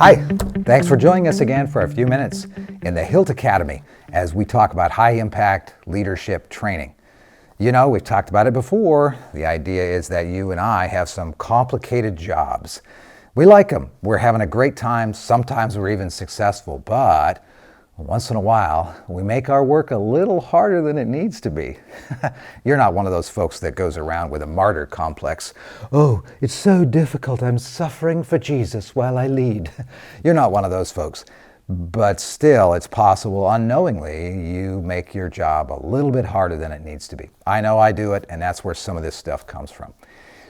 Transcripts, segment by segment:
Hi, thanks for joining us again for a few minutes in the HILT Academy as we talk about high-impact leadership training. You know, we've talked about it before. The idea is that you and I have some complicated jobs. We like them. We're having a great time. Sometimes we're even successful, but once in a while, we make our work a little harder than it needs to be. You're not one of those folks that goes around with a martyr complex. Oh, it's so difficult. I'm suffering for Jesus while I lead. You're not one of those folks. But still, it's possible unknowingly you make your job a little bit harder than it needs to be. I know I do it, and that's where some of this stuff comes from.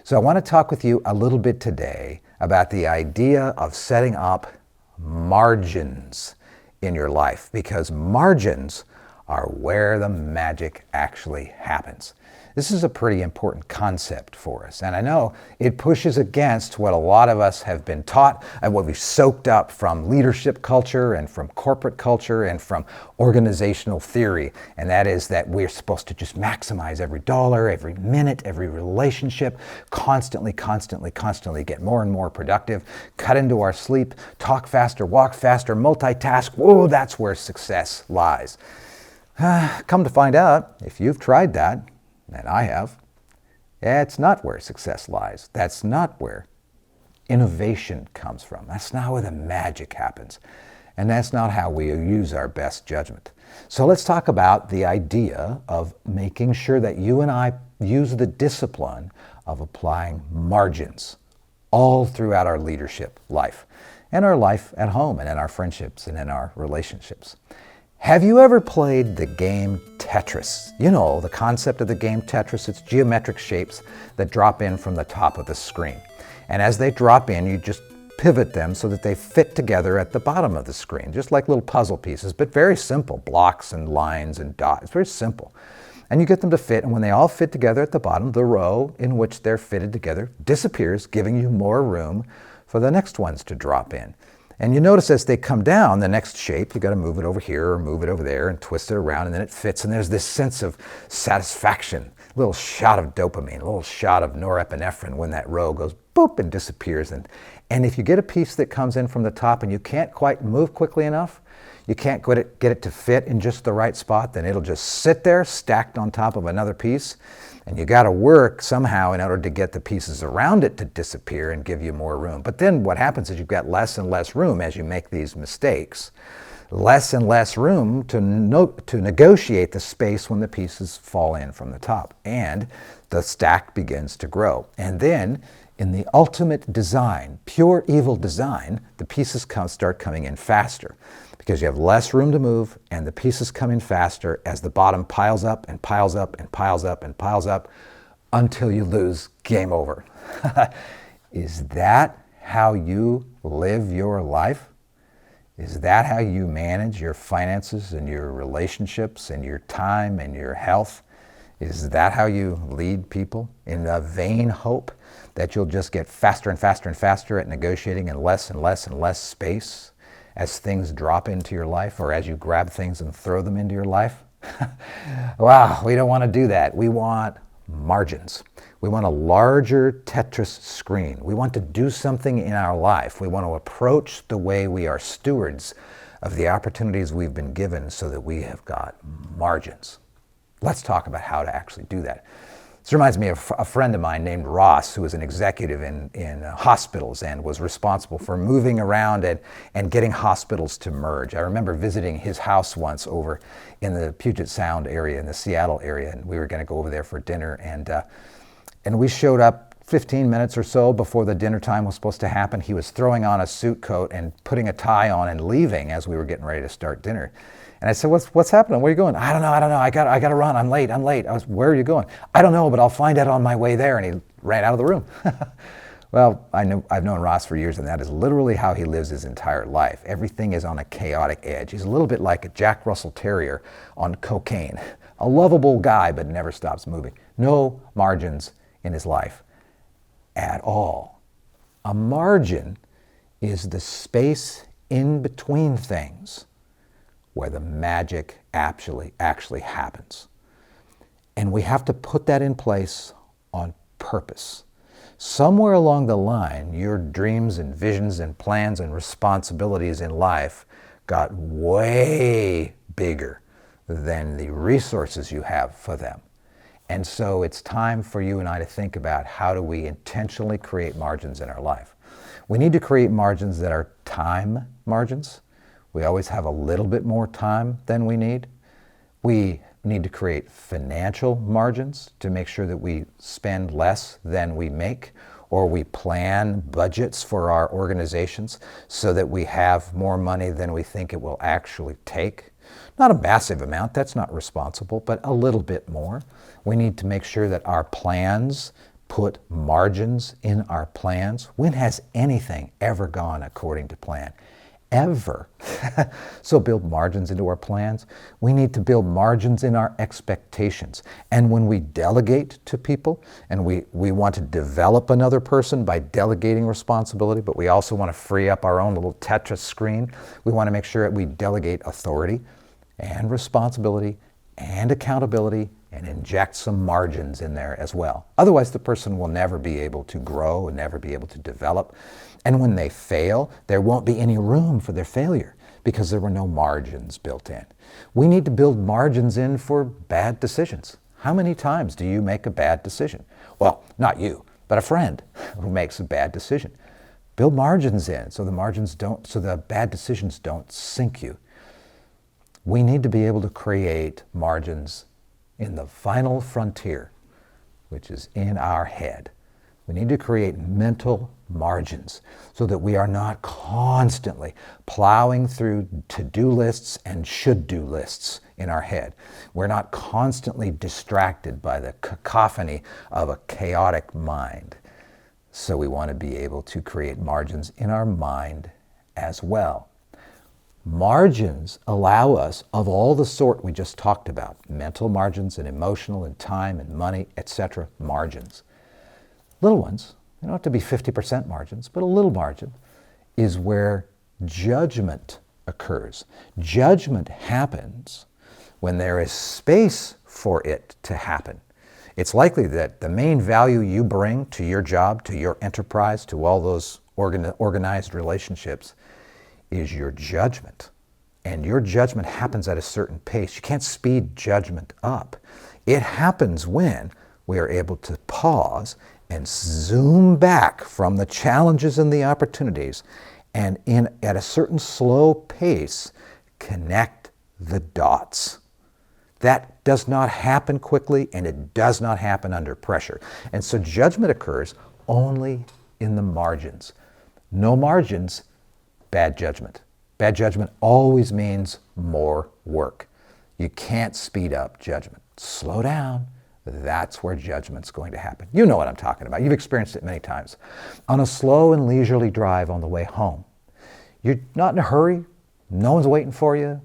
So I want to talk with you a little bit today about the idea of setting up margins in your life, because margins are where the magic actually happens. This is a pretty important concept for us, and I know it pushes against what a lot of us have been taught and what we've soaked up from leadership culture and from corporate culture and from organizational theory, and that is that we're supposed to just maximize every dollar, every minute, every relationship, constantly get more and more productive, cut into our sleep, talk faster, walk faster, multitask. Whoa, that's where success lies. Come to find out, if you've tried that, and I have, it's not where success lies. That's not where innovation comes from. That's not where the magic happens. And that's not how we use our best judgment. So let's talk about the idea of making sure that you and I use the discipline of applying margins all throughout our leadership life, and our life at home, and in our friendships, and in our relationships. Have you ever played the game Tetris? You know, the concept of the game Tetris, it's geometric shapes that drop in from the top of the screen. And as they drop in, you just pivot them so that they fit together at the bottom of the screen, just like little puzzle pieces, but very simple, blocks and lines and dots. It's very simple. And you get them to fit, and when they all fit together at the bottom, the row in which they're fitted together disappears, giving you more room for the next ones to drop in. And you notice as they come down, the next shape, you got to move it over here or move it over there and twist it around, and then it fits, and there's this sense of satisfaction, a little shot of dopamine, a little shot of norepinephrine when that row goes boop and disappears. And if you get a piece that comes in from the top and you can't quite move quickly enough, you can't get it to fit in just the right spot, then it'll just sit there stacked on top of another piece. And you got to work somehow in order to get the pieces around it to disappear and give you more room. But then what happens is you've got less and less room as you make these mistakes, less and less room to negotiate the space when the pieces fall in from the top. And the stack begins to grow. And then in the ultimate design, pure evil design, the pieces start coming in faster, because you have less room to move, and the pieces come in faster as the bottom piles up and piles up and piles up and piles up until you lose. Game over. Is that how you live your life? Is that how you manage your finances and your relationships and your time and your health? Is that how you lead people, in the vain hope that you'll just get faster and faster and faster at negotiating and less and less and less space as things drop into your life, or as you grab things and throw them into your life? Wow, we don't want to do that. We want margins. We want a larger Tetris screen. We want to do something in our life. We want to approach the way we are stewards of the opportunities we've been given so that we have got margins. Let's talk about how to actually do that. This reminds me of a friend of mine named Ross, who was an executive in hospitals and was responsible for moving around and getting hospitals to merge. I remember visiting his house once over in the Puget Sound area, in the Seattle area, and we were going to go over there for dinner. And we showed up 15 minutes or so before the dinner time was supposed to happen. He was throwing on a suit coat and putting a tie on and leaving as we were getting ready to start dinner. And I said, what's happening? Where are you going? I don't know. I got to run. I'm late. Where are you going? I don't know, but I'll find out on my way there. And he ran out of the room. Well, I've known Ross for years, and that is literally how he lives his entire life. Everything is on a chaotic edge. He's a little bit like a Jack Russell Terrier on cocaine. A lovable guy, but never stops moving. No margins in his life at all. A margin is the space in between things where the magic actually happens. And we have to put that in place on purpose. Somewhere along the line, your dreams and visions and plans and responsibilities in life got way bigger than the resources you have for them. And so it's time for you and I to think about, how do we intentionally create margins in our life? We need to create margins that are time margins. We always have a little bit more time than we need. We need to create financial margins to make sure that we spend less than we make, or we plan budgets for our organizations so that we have more money than we think it will actually take. Not a massive amount, that's not responsible, but a little bit more. We need to make sure that our plans put margins in our plans. When has anything ever gone according to plan? Ever. So build margins into our plans. We need to build margins in our expectations. And when we delegate to people, and we want to develop another person by delegating responsibility, but we also want to free up our own little Tetris screen, we want to make sure that we delegate authority and responsibility and accountability and inject some margins in there as well. Otherwise, the person will never be able to grow and never be able to develop. And when they fail, there won't be any room for their failure because there were no margins built in. We need to build margins in for bad decisions. How many times do you make a bad decision? Well, not you, but a friend who makes a bad decision. Build margins in so the bad decisions don't sink you. We need to be able to create margins in the final frontier, which is in our head. We need to create mental margins so that we are not constantly plowing through to-do lists and should-do lists in our head. We're not constantly distracted by the cacophony of a chaotic mind. So we want to be able to create margins in our mind as well. Margins allow us, of all the sort we just talked about, mental margins and emotional and time and money, etc., margins. Little ones, they don't have to be 50% margins, but a little margin is where judgment occurs. Judgment happens when there is space for it to happen. It's likely that the main value you bring to your job, to your enterprise, to all those organized relationships is your judgment. And your judgment happens at a certain pace. You can't speed judgment up. It happens when we are able to pause and zoom back from the challenges and the opportunities, and at a certain slow pace, connect the dots. That does not happen quickly, and it does not happen under pressure. And so judgment occurs only in the margins. No margins, bad judgment. Bad judgment always means more work. You can't speed up judgment. Slow down. That's where judgment's going to happen. You know what I'm talking about. You've experienced it many times. On a slow and leisurely drive on the way home, you're not in a hurry. No one's waiting for you.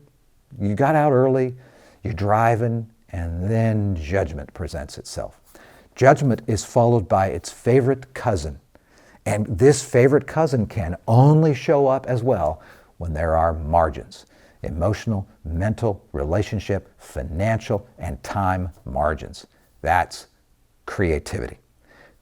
You got out early. You're driving, and then judgment presents itself. Judgment is followed by its favorite cousin. And this favorite cousin can only show up as well when there are margins. Emotional, mental, relationship, financial, and time margins. That's creativity.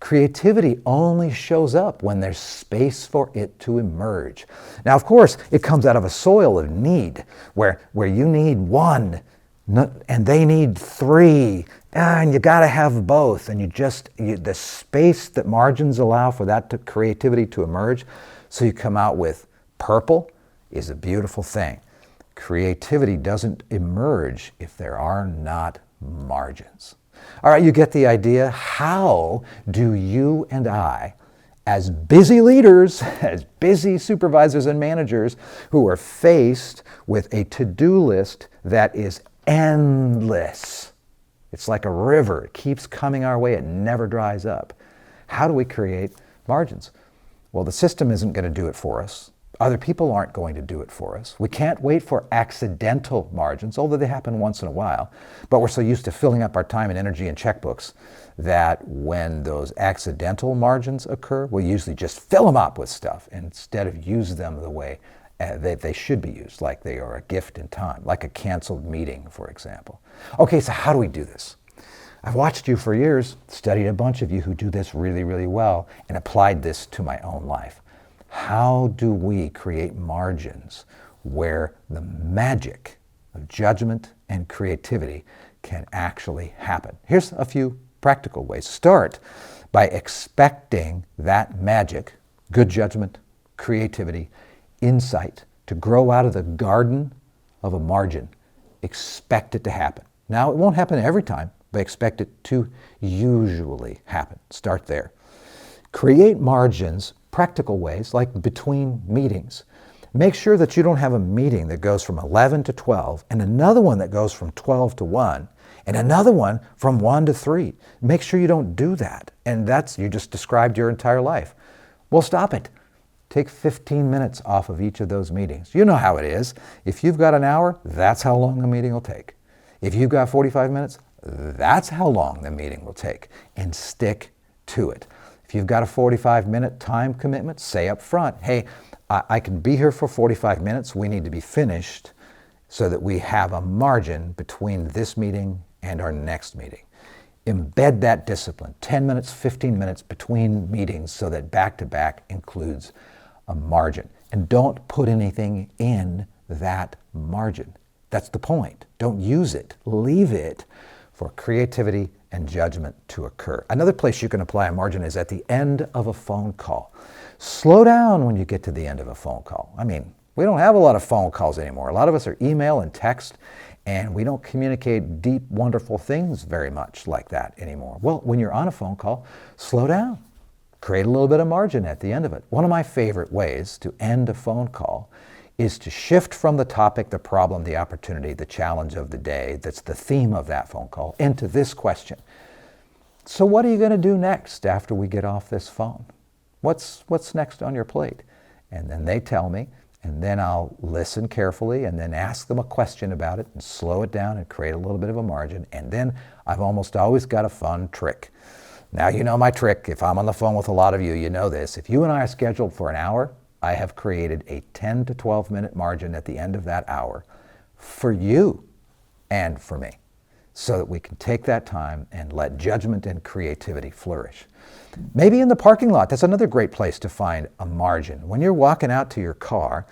Creativity only shows up when there's space for it to emerge. Now, of course, it comes out of a soil of need, where you need one, and they need three, and you got to have both. And the space that margins allow for that creativity to emerge, so you come out with purple, is a beautiful thing. Creativity doesn't emerge if there are not margins. All right, you get the idea. How do you and I, as busy leaders, as busy supervisors and managers who are faced with a to-do list that is endless, it's like a river, it keeps coming our way, it never dries up. How do we create margins? Well, the system isn't going to do it for us. Other people aren't going to do it for us. We can't wait for accidental margins, although they happen once in a while. But we're so used to filling up our time and energy in checkbooks that when those accidental margins occur, we usually just fill them up with stuff instead of use them the way they should be used, like they are a gift in time, like a canceled meeting, for example. Okay, so how do we do this? I've watched you for years, studied a bunch of you who do this really, really well, and applied this to my own life. How do we create margins where the magic of judgment and creativity can actually happen? Here's a few practical ways. Start by expecting that magic, good judgment, creativity, insight, to grow out of the garden of a margin. Expect it to happen. Now, it won't happen every time, but expect it to usually happen. Start there. Create margins, practical ways, like between meetings. Make sure that you don't have a meeting that goes from 11 to 12 and another one that goes from 12 to 1 and another one from 1 to 3. Make sure you don't do that. And you just described your entire life. Well, stop it. Take 15 minutes off of each of those meetings. You know how it is. If you've got an hour, that's how long a meeting will take. If you've got 45 minutes, that's how long the meeting will take. And stick to it. If you've got a 45-minute time commitment, say up front, hey, I can be here for 45 minutes. We need to be finished so that we have a margin between this meeting and our next meeting. Embed that discipline, 10 minutes, 15 minutes between meetings so that back-to-back includes a margin. And don't put anything in that margin. That's the point. Don't use it. Leave it for creativity and judgment to occur. Another place you can apply a margin is at the end of a phone call. Slow down when you get to the end of a phone call. I mean, we don't have a lot of phone calls anymore. A lot of us are email and text, and we don't communicate deep, wonderful things very much like that anymore. Well, when you're on a phone call, slow down. Create a little bit of margin at the end of it. One of my favorite ways to end a phone call is to shift from the topic, the problem, the opportunity, the challenge of the day, that's the theme of that phone call, into this question. So what are you going to do next after we get off this phone? What's next on your plate? And then they tell me, and then I'll listen carefully and then ask them a question about it and slow it down and create a little bit of a margin. And then I've almost always got a fun trick. Now you know my trick. If I'm on the phone with a lot of you, you know this. If you and I are scheduled for an hour, I have created a 10 to 12 minute margin at the end of that hour for you and for me, so that we can take that time and let judgment and creativity flourish. Maybe in the parking lot, that's another great place to find a margin. When you're walking out to your car,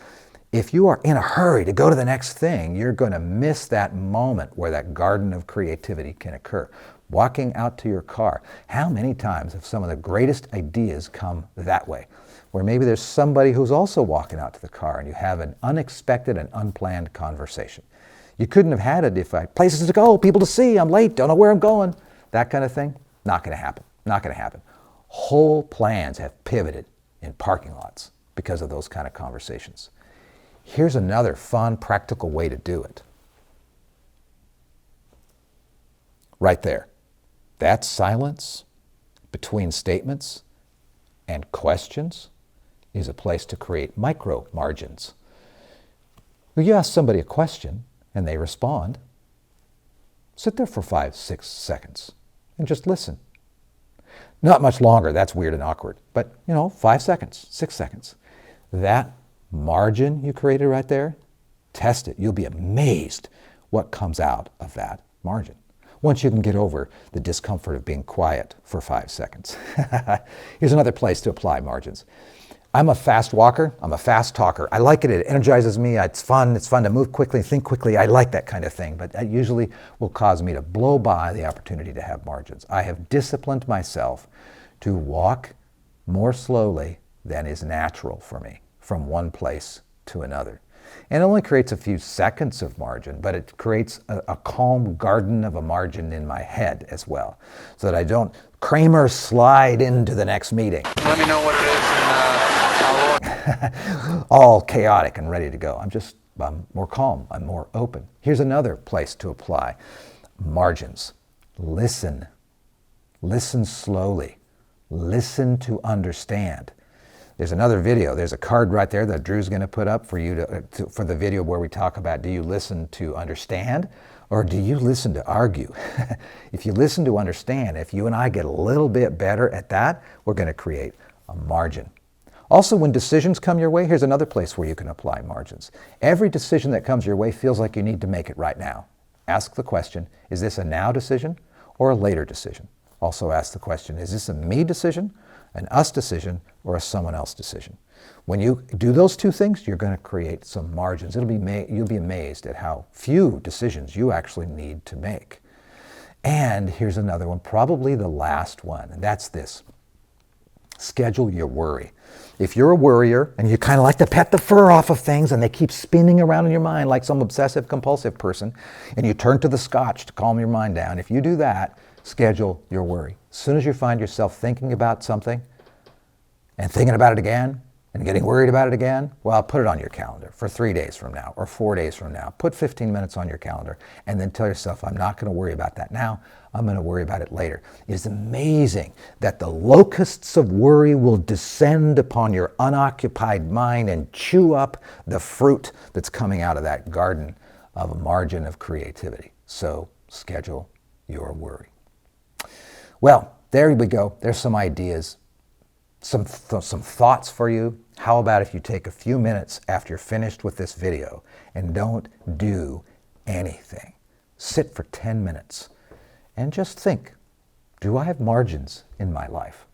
if you are in a hurry to go to the next thing, you're going to miss that moment where that garden of creativity can occur. Walking out to your car. How many times have some of the greatest ideas come that way? Where maybe there's somebody who's also walking out to the car and you have an unexpected and unplanned conversation. You couldn't have had it if places to go, people to see, I'm late, don't know where I'm going. That kind of thing, not going to happen. Not going to happen. Whole plans have pivoted in parking lots because of those kind of conversations. Here's another fun, practical way to do it. Right there. That silence between statements and questions is a place to create micro margins. When you ask somebody a question and they respond, sit there for 5-6 seconds and just listen. Not much longer, that's weird and awkward, but 5 seconds, 6 seconds. That margin you created right there, test it. You'll be amazed what comes out of that margin once you can get over the discomfort of being quiet for 5 seconds. Here's another place to apply margins. I'm a fast walker. I'm a fast talker. I like it. It energizes me. It's fun. It's fun to move quickly, think quickly. I like that kind of thing. But that usually will cause me to blow by the opportunity to have margins. I have disciplined myself to walk more slowly than is natural for me from one place to another. And it only creates a few seconds of margin, but it creates a calm garden of a margin in my head as well, so that I don't Kramer slide into the next meeting. Let me know what it is and I'll... all chaotic and ready to go. I'm more calm. I'm more open. Here's another place to apply margins. Listen. Listen slowly. Listen to understand. There's another video. There's a card right there that Drew's going to put up for you for the video where we talk about, do you listen to understand or do you listen to argue? If you listen to understand, if you and I get a little bit better at that, we're going to create a margin. Also, when decisions come your way, here's another place where you can apply margins. Every decision that comes your way feels like you need to make it right now. Ask the question, is this a now decision or a later decision. Also ask the question, is this a me decision, an us decision, or a someone else decision? When you do those two things, you're going to create some margins. You'll be amazed at how few decisions you actually need to make. And here's another one, probably the last one, and that's this. Schedule your worry. If you're a worrier and you kind of like to pet the fur off of things and they keep spinning around in your mind like some obsessive compulsive person, and you turn to the scotch to calm your mind down, if you do that, schedule your worry. As soon as you find yourself thinking about something and thinking about it again and getting worried about it again, well, put it on your calendar for 3 days from now or 4 days from now. Put 15 minutes on your calendar and then tell yourself, I'm not going to worry about that now. I'm going to worry about it later. It is amazing that the locusts of worry will descend upon your unoccupied mind and chew up the fruit that's coming out of that garden of a margin of creativity. So schedule your worry. Well, there we go. There's some ideas, some thoughts for you. How about if you take a few minutes after you're finished with this video and don't do anything? Sit for 10 minutes and just think, do I have margins in my life?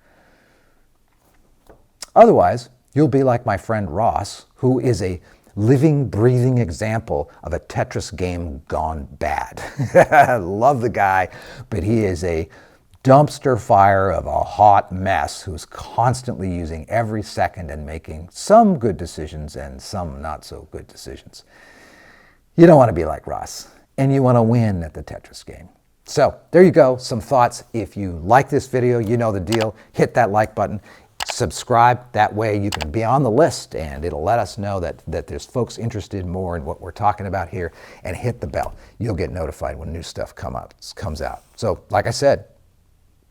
Otherwise, you'll be like my friend Ross, who is a living, breathing example of a Tetris game gone bad. I love the guy, but he is a dumpster fire of a hot mess who's constantly using every second and making some good decisions and some not so good decisions. You don't want to be like Ross, and you want to win at the Tetris game. So there you go, some thoughts. If you like this video, you know the deal. Hit that like button, subscribe. That way you can be on the list and it'll let us know that there's folks interested more in what we're talking about here, and hit the bell. You'll get notified when new stuff comes out. So like I said,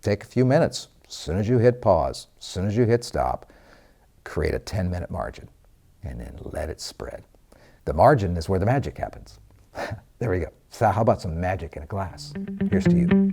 take a few minutes. As soon as you hit pause, as soon as you hit stop, create a 10-minute margin and then let it spread. The margin is where the magic happens. There we go. So how about some magic in a glass? Here's to you.